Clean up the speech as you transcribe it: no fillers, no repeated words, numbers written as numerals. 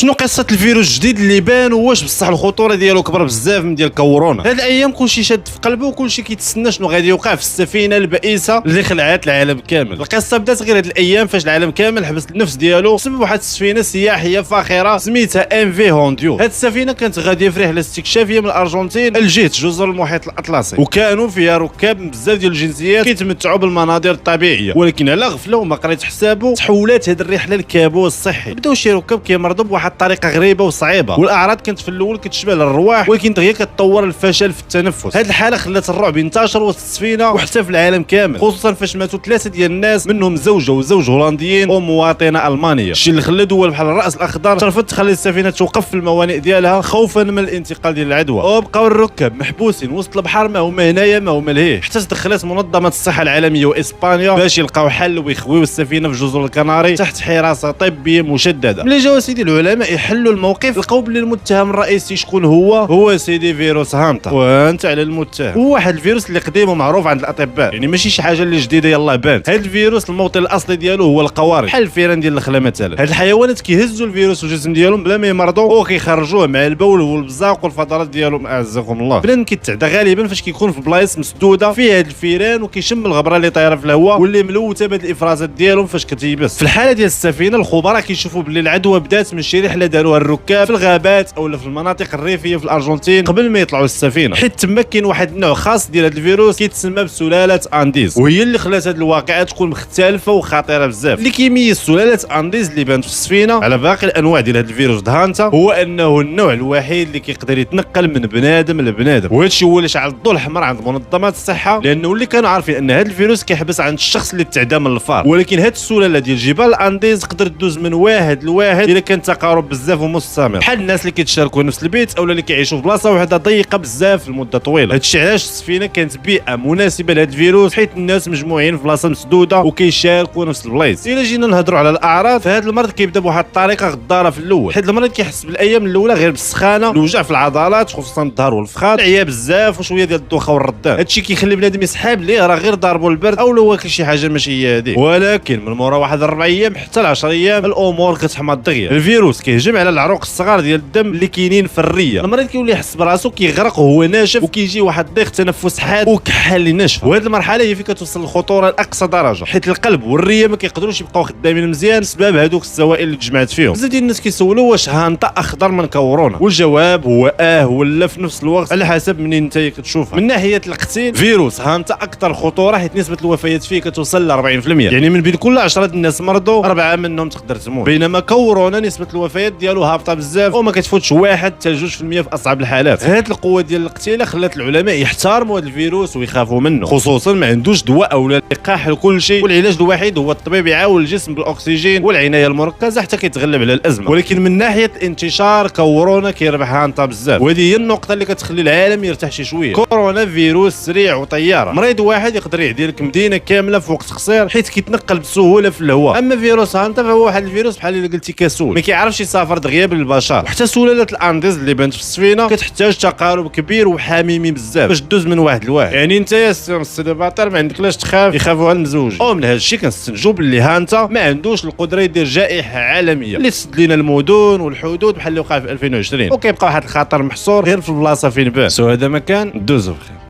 شنو قصه الفيروس الجديد اللي بان، واش بصح الخطوره ديالو كبر بزاف من ديال كورونا؟ هاد الايام كلشي شاد في قلبه وكلشي كيتسنى شنو غادي يوقع في السفينه البائسه اللي خلعت العالم كامل. القصه بدات غير هاد الايام فاش العالم كامل حبس النفس ديالو بسبب واحد السفينه سياحيه فاخره سميتها ام في هونديو. هاد السفينه كانت غاديه في رحله استكشافيه من الارجنتين لجهه جزر المحيط الاطلسي، وكانوا فيها ركاب من بزاف ديال الجنسيات كيتمتعوا بالمناظر الطبيعيه، ولكن على غفله وما قريت حسابه تحولات هاد الرحله لكابوس صحي. بداو شي ركاب كيمرضوا بواحد الطريقه غريبه وصعيبه، والاعراض كانت في الاول كتشبه للرواح، ولكن دغيا كتطور الفشل في التنفس. هاد الحاله خلات الرعب ينتشر وسط السفينه وحتى في العالم كامل، خصوصا فاش ماتوا 3 ديال الناس، منهم زوجه وزوج هولنديين ومواطنه المانيه. الشيء اللي خلى دول بحال الراس الاخضر ترفض تخلي السفينه توقف في الموانئ ديالها خوفا من الانتقال ديال العدوى، وبقاو الركاب محبوسين وسط البحر، ما هما هنايا ما هما لهيه، حتى تدخلت منظمه الصحه العالميه واسبانيا باش يلقاو حل ويخويو السفينه في جزر الكناري تحت حراسه طبيه مشدده. ملي جاو سيدي العلماء يحلوا الموقف لقاو بلي المتهم الرئيسي شكون هو سيدي فيروس هانتا. وانت على المتهم، هو واحد الفيروس اللي قديم ومعروف عند الاطباء، يعني ماشي شي حاجه اللي جديده يلاه بانت. هذا الفيروس الموطن الاصلي ديالو هو القوارض، بحال الفيران ديال الخلا مثلا. هاد الحيوانات كيهزوا الفيروس في الجسم ديالهم بلا ما يمرضوا، وكيخرجوه مع البول والبزاق والفضلات ديالهم اعزكم الله. بنادم كيتعدى غالبا فاش كيكون في بلايص مسدوده فيها هاد الفيران وكيشم الغبره اللي طايره في الهواء واللي ملوثه بهاد الافرازات ديالهم فاش كتيبس. في الحاله ديال السفينه الخبراء كيشوفوا بلي العدوى بدات من شي رحله داروها الركاب في الغابات او في المناطق الريفيه في الارجنتين قبل ما يطلعوا السفينه، حيت تما كاين واحد النوع خاص ديال هاد الفيروس كيتسمى بسلاله انديز، وهي اللي خلات هاد الواقعه تكون مختلفه وخطيره بزاف. اللي كيميز سلاله انديز اللي بانت في السفينه على باقي الانواع ديال هاد الفيروس دهانتا هو انه النوع الوحيد اللي كيقدر يتنقل من بنادم لبنادم، وهذا الشيء هو اللي شعل الضوء الاحمر عند منظمات الصحه، لانه اللي كانوا عارفين ان هاد الفيروس كيحبس عند الشخص اللي تعدى من الفار، ولكن هاد السلاله ديال جبال الانديز تقدر تدوز من واحد لواحد الا كان تقارب بزاف ومستمر، بحال الناس اللي كيتشاركوا نفس البيت او اللي كيعيشوا في بلاصه واحده ضيقه بزاف لمده طويله. هادشي علاش السفينه كانت بيئه مناسبه لهاد الفيروس، حيت الناس مجموعين في بلاصه مسدوده وكيشاركوا نفس البلايص. الا جينا نهضروا على الاعراض، فهاد المرض كيبدا بواحد الطريقه غداره في الاول، حيت المريض كيحس بالايام الاولى غير بالسخانه، الوجع في العضلات خصوصا الظهر والفخذ، العيا بزاف وشويه ديال الدوخه والردان. هادشي كيخلي بنادم يسحاب ليه راه غير ضاربو البرد او لو واكل شي حاجه ماشي هي هذيك، ولكن من مورا واحد 4 ايام حتى ل 10 ايام الامور كتحمض دغيا. الفيروس كيهجم على العروق الصغار ديال الدم اللي كاينين في الريه، المريض كيولي يحس براسو كيغرق وهو ناشف، وكيجي واحد ضيق تنفس حاد وكحه اللي ناشفه. وهذه المرحله هي فين كتوصل الخطوره لاقصى درجه، حيت القلب والريه ما كيقدروش يبقاو خدامين مزيان بسبب هذوك السوائل اللي تجمعت فيهم. بزاف ديال الناس كيسولوا واش هانتا اخضر من كورونا، والجواب هو ولا في نفس الوقت على حسب منين انت كتشوفها. من ناحيه القتيل فيروس هانتا اكثر خطوره، حيت نسبه الوفيات فيه كتوصل ل 40%، يعني من بين كل 10 الناس مرضوا 4 منهم تقدر تموت، بينما كورونا نسبه الوفيات ديالو هابطه بزاف وما كتفوتش 1 حتى 2% في اصعب الحالات. هاد القوه ديال القتيله خلات العلماء يحترموا هذا الفيروس ويخافوا منه، خصوصا ما عندوش دواء او لقاح لكل شيء، والعلاج الوحيد هو الطبيب يعاون الجسم بالاكسجين والعنايه المركزه حتى كيتغلب على الازمه. ولكن من ناحيه انتشار كورونا كيربح هانتا بزاف، وهذه هي النقطه اللي كتخلي العالم يرتاح شي شويه. كورونا فيروس سريع وطياره، مريض واحد يقدر يعدي لك مدينه كامله في وقت قصير حيت كيتنقل بسهوله في الهواء. اما فيروس هانتا فهو واحد الفيروس بحال اللي قلتي كسول، ما كيعرفش يسافر دغيا بالبشر. وحتى سلاله الانديز اللي بانت في السفينه كتحتاج تقارب كبير وحميمي بزاف باش دوز من واحد لواحد، يعني انت يا السيليباتير ما عندكلاش تخاف، يخافوها المزوجين. ومن هذا الشيء كنستنتجوا باللي هانتا ما عندوش القدره يدير جائحه عالميه اللي تسد لنا المدن والحدود بحال اللي وقع في 2020، وكيبقى واحد الخطر محصور غير في البلاصه فين بان. سو هذا ما كان دوزو بخير.